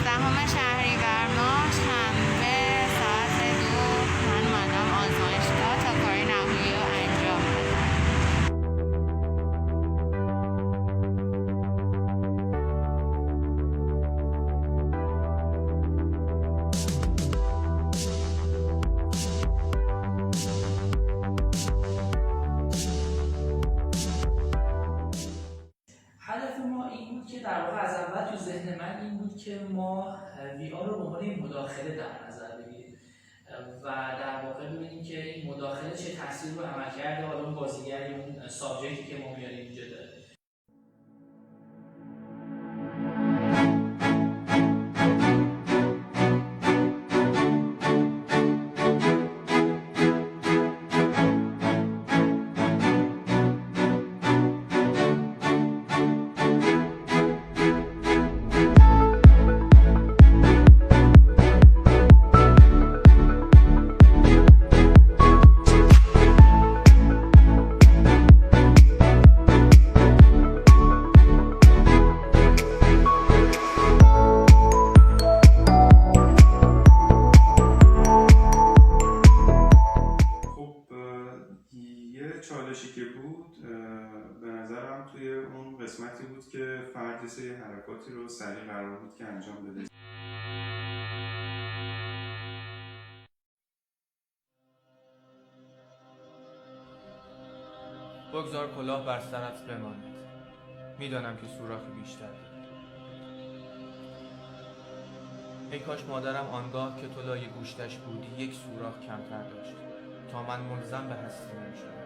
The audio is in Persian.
11 شهریور ماه شنبه ساعت 2 من اومدم آزمایشگاه تا کار نهایی رو انجام بدم. هدف ما این بود که در واقع از اول تو ذهن من این بود که ما وی آر رو به عنوان مداخله در نظر بگیریم و در واقع ببینیم که این مداخله چه تاثیر رو عملکرد حالا اون بازیگر یا اون سابجکتی که ما میاریم اینجا داره. چالشی که بود به نظرم توی اون قسمتی بود که فرد سری حرکاتی رو سریع قرار بود که انجام بده. بگذار کلاه بر سرت بماند. میدانم که سوراخی بیشتر داری. ای کاش مادرم آنگاه که تو لای گوشتش بودی یک سوراخ کمتر داشت تا من ملزم به هستی نمی‌شدم.